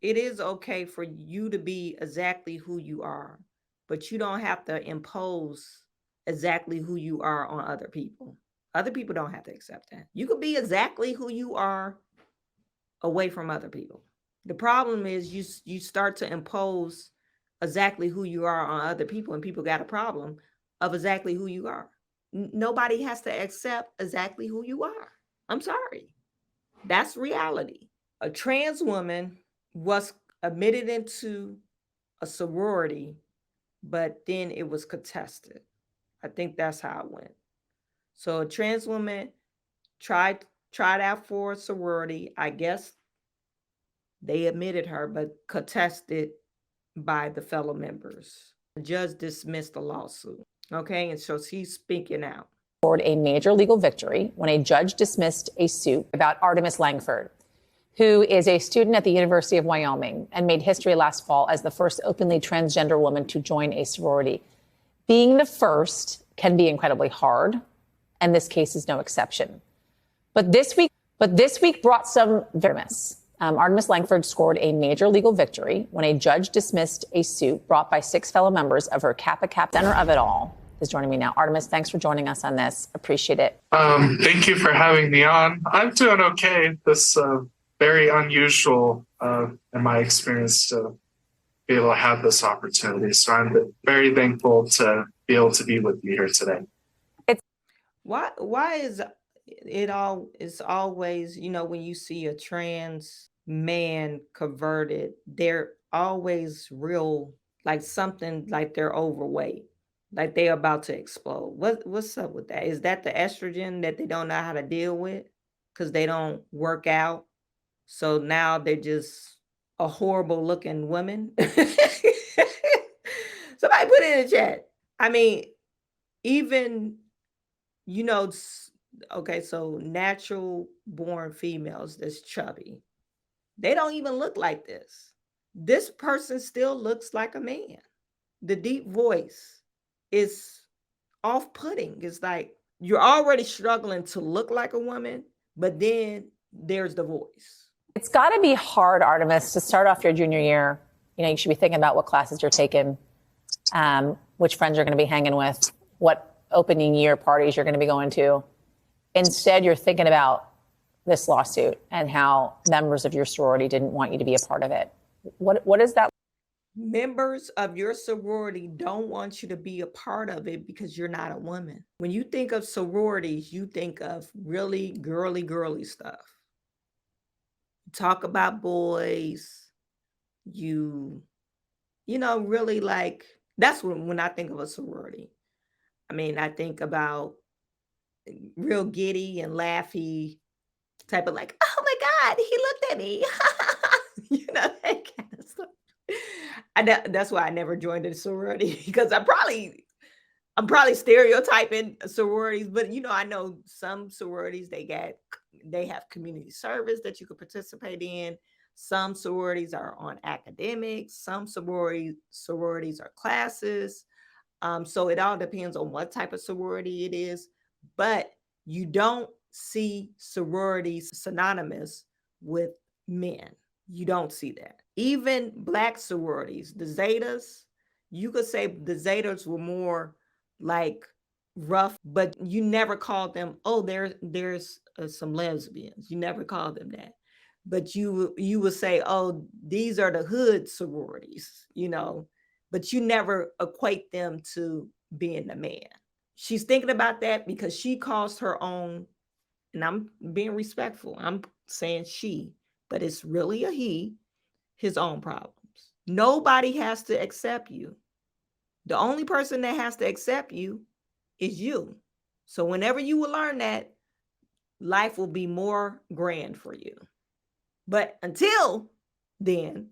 it is okay for you to be exactly who you are, but you don't have to impose exactly who you are on other people. Other people don't have to accept that. You could be exactly who you are away from other people. The problem is you start to impose exactly who you are on other people, and people got a problem of exactly who you are. Nobody has to accept exactly who you are. I'm sorry. That's reality. A trans woman was admitted into a sorority, but then it was contested. I think that's how it went. So a trans woman tried out for a sorority. I guess they admitted her, but contested by the fellow members. The judge dismissed the lawsuit. Okay, and so she's speaking out. A major legal victory when a judge dismissed a suit about Artemis Langford, who is a student at the University of Wyoming and made history last fall as the first openly transgender woman to join a sorority. Being the first can be incredibly hard, and this case is no exception. But this week brought some variance. Artemis Langford scored a major legal victory when a judge dismissed a suit brought by 6 fellow members of her Kappa Kappa. Center of it all is joining me now. Artemis, thanks for joining us on this. Appreciate it. Thank you for having me on. I'm doing okay. This very unusual in my experience to be able to have this opportunity. So I'm very thankful to be able to be with you here today. Why is it always, when you see a trans man converted, they're always real, like something like they're overweight, like they're about to explode. What's up with that? Is that the estrogen that they don't know how to deal with because they don't work out? So now they're just a horrible looking woman. Somebody put it in the chat. I mean, even, okay, so natural born females that's chubby, they don't even look like this. This person still looks like a man. The deep voice is off-putting. It's like you're already struggling to look like a woman, but then there's the voice. It's got to be hard, Artemis, to start off your junior year. You should be thinking about what classes you're taking, which friends you're going to be hanging with, what opening year parties you're going to be going to. Instead, you're thinking about this lawsuit and how members of your sorority didn't want you to be a part of it. What is that? Members of your sorority don't want you to be a part of it because you're not a woman. When you think of sororities, you think of really girly stuff. Talk about boys, really like, that's when I think of a sorority. I mean, I think about real giddy and laughy type of like, oh my God, he looked at me. That kind of stuff. That's why I never joined a sorority because I'm probably stereotyping sororities, but I know some sororities, they have community service that you could participate in. Some sororities are on academics, some sororities are classes. So it all depends on what type of sorority it is, but you don't see sororities synonymous with men. You don't see that. Even Black sororities, the Zetas, you could say the Zetas were more like rough, but you never called them, oh, there's some lesbians. You never called them that. But you would say, oh, these are the hood sororities, but you never equate them to being a man. She's thinking about that because she caused her own, and I'm being respectful, I'm saying she, but it's really a he, his own problems. Nobody has to accept you. The only person that has to accept you is you. So whenever you will learn that, life will be more grand for you. But until then,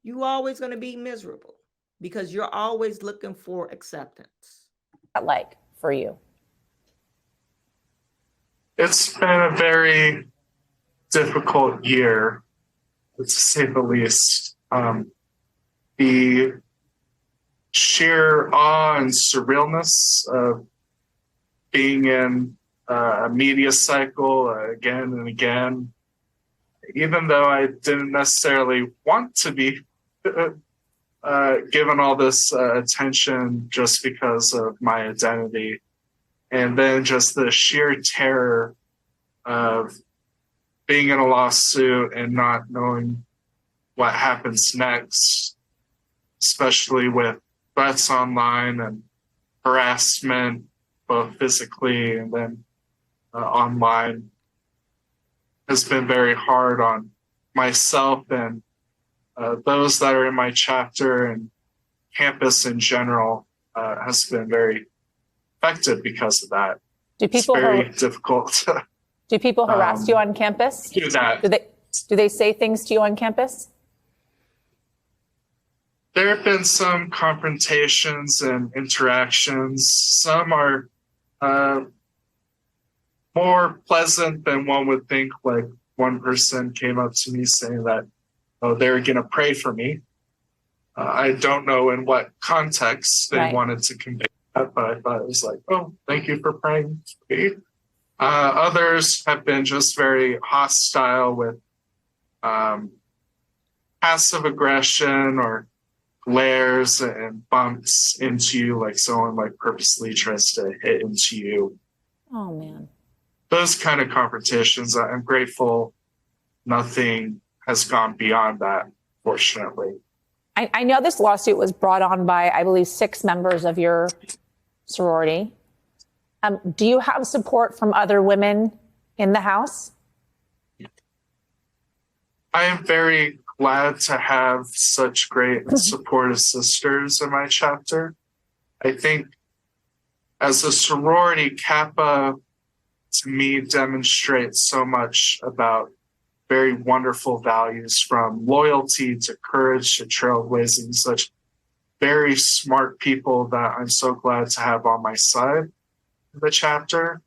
you're always going to be miserable because you're always looking for acceptance. Like for you? It's been a very difficult year, to say the least. The sheer awe and surrealness of being in a media cycle again and again, even though I didn't necessarily want to be given all this attention just because of my identity. And then just the sheer terror of being in a lawsuit and not knowing what happens next, especially with threats online and harassment, both physically and then online, has been very hard on myself and those that are in my chapter, and campus in general has been very affected because of that. Do people it's very difficult to do people harass you on campus? do that. Do they say things to you on campus? There have been some confrontations and interactions. Some are more pleasant than one would think. Like, one person came up to me saying that, oh, they were going to pray for me. I don't know in what context they wanted to convey that, but I thought it was like, oh, thank you for praying for me. Others have been just very hostile with passive aggression or glares and bumps into you, like someone like purposely tries to hit into you. Oh, man. Those kind of confrontations, I'm grateful nothing has gone beyond that, fortunately. I know this lawsuit was brought on by, I believe, 6 members of your sorority. Do you have support from other women in the house? I am very glad to have such great and supportive sisters in my chapter. I think as a sorority, Kappa, to me, demonstrates so much about very wonderful values, from loyalty to courage to trailblazing, such very smart people that I'm so glad to have on my side in the chapter.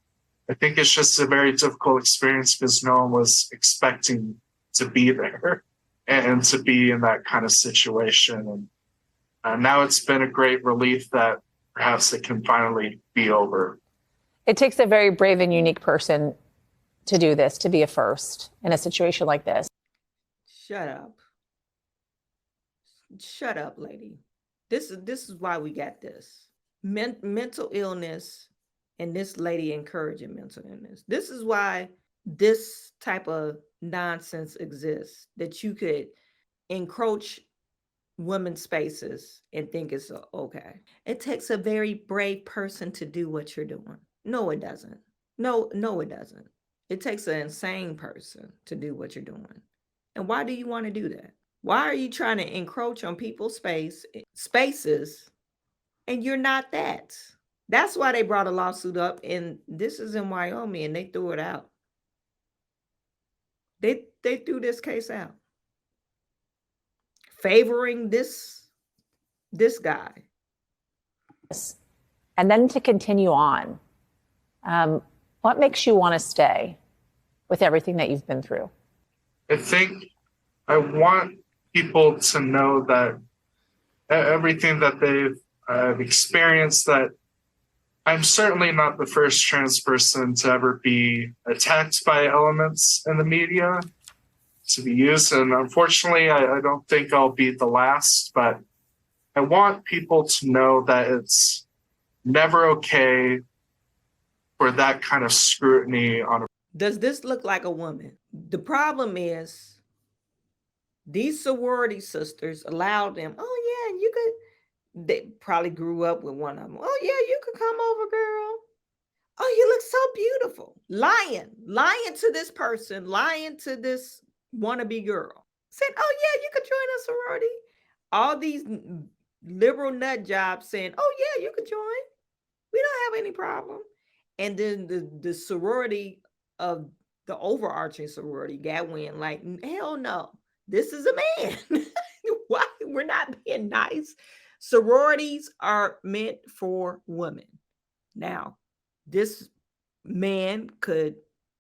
I think it's just a very difficult experience because no one was expecting to be there and to be in that kind of situation. And now it's been a great relief that perhaps it can finally be over. It takes a very brave and unique person to do this, to be a first in a situation like this. Shut up. Shut up, lady. This is why we got this. Mental illness, and this lady encouraging mental illness. This is why this type of nonsense exists, that you could encroach women's spaces and think it's okay. It takes a very brave person to do what you're doing. No, it doesn't. No, it doesn't. It takes an insane person to do what you're doing. And why do you want to do that? Why are you trying to encroach on people's spaces and you're not that? That's why they brought a lawsuit up, and this is in Wyoming, and they threw it out. They threw this case out, favoring this guy. And then to continue on, what makes you want to stay with everything that you've been through? I think I want people to know that everything that they've experienced, that I'm certainly not the first trans person to ever be attacked by elements in the media to be used. And unfortunately, I don't think I'll be the last, but I want people to know that it's never okay for that kind of scrutiny on a... Does this look like a woman? The problem is these sorority sisters allowed them, oh yeah, you could, they probably grew up with one of them. Oh yeah, you could come over, girl. Oh, you look so beautiful. Lying to this person, lying to this wannabe girl. Said, oh yeah, you could join a sorority. All these liberal nut jobs saying, oh yeah, you could join. We don't have any problem. And then the sorority of the overarching sorority got wind, like, hell no, this is a man. Why? We're not being nice. Sororities are meant for women. Now, this man could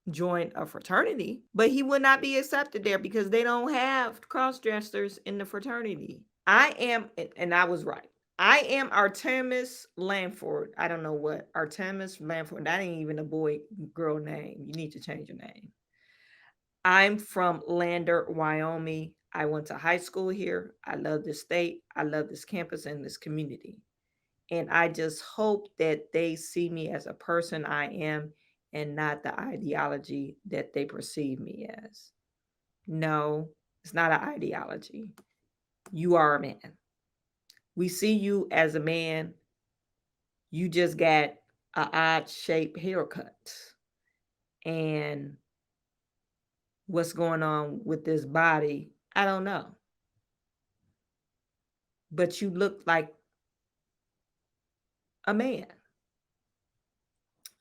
join a fraternity, but he would not be accepted there because they don't have cross-dressers in the fraternity. I am, and I was right, I am Artemis Lanford. I don't know what Artemis Lanford, that ain't even a boy girl name. You need to change your name. I'm from Lander, Wyoming. I went to high school here. I love this state. I love this campus and this community. And I just hope that they see me as a person I am and not the ideology that they perceive me as. No, it's not an ideology. You are a man. We see you as a man. You just got an odd shaped haircut. And what's going on with this body, I don't know. But you look like a man.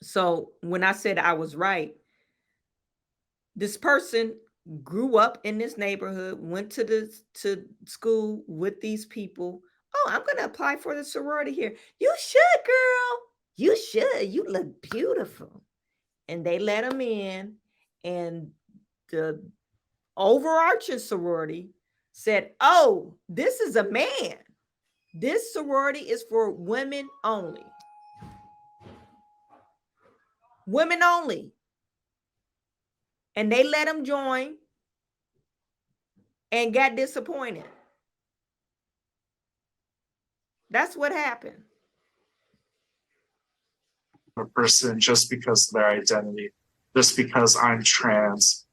So when I said I was right, this person grew up in this neighborhood, went to school with these people. Oh, I'm going to apply for the sorority here. You should, girl. You should. You look beautiful. And they let them in, and the overarching sorority said, oh, this is a man. This sorority is for women only. Women only. And they let him join and got disappointed. That's what happened. A person just because of their identity, just because I'm trans.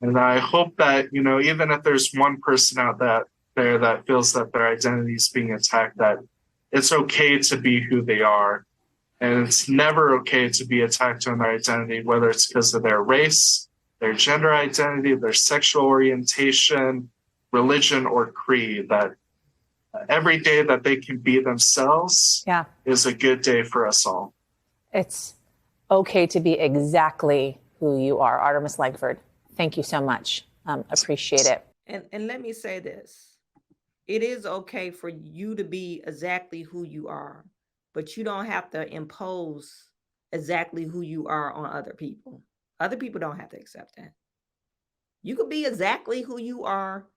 And I hope that, you know, even if there's one person out there that feels that their identity is being attacked, that it's okay to be who they are. And it's never okay to be attacked on their identity, whether it's because of their race, their gender identity, their sexual orientation, religion, or creed. That every day that they can be themselves is a good day for us all. It's okay to be exactly who you are. Artemis Langford, thank you so much. Appreciate it. And let me say this. It is okay for you to be exactly who you are, but you don't have to impose exactly who you are on other people. Other people don't have to accept that. You could be exactly who you are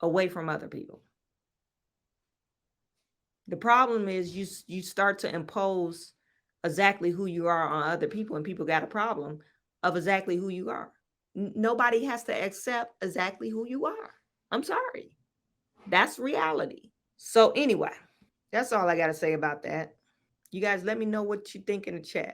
away from other people. The problem is you start to impose exactly who you are on other people, and people got a problem of exactly who you are. Nobody has to accept exactly who you are. I'm sorry. That's reality. So anyway, that's all I got to say about that. You guys let me know what you think in the chat.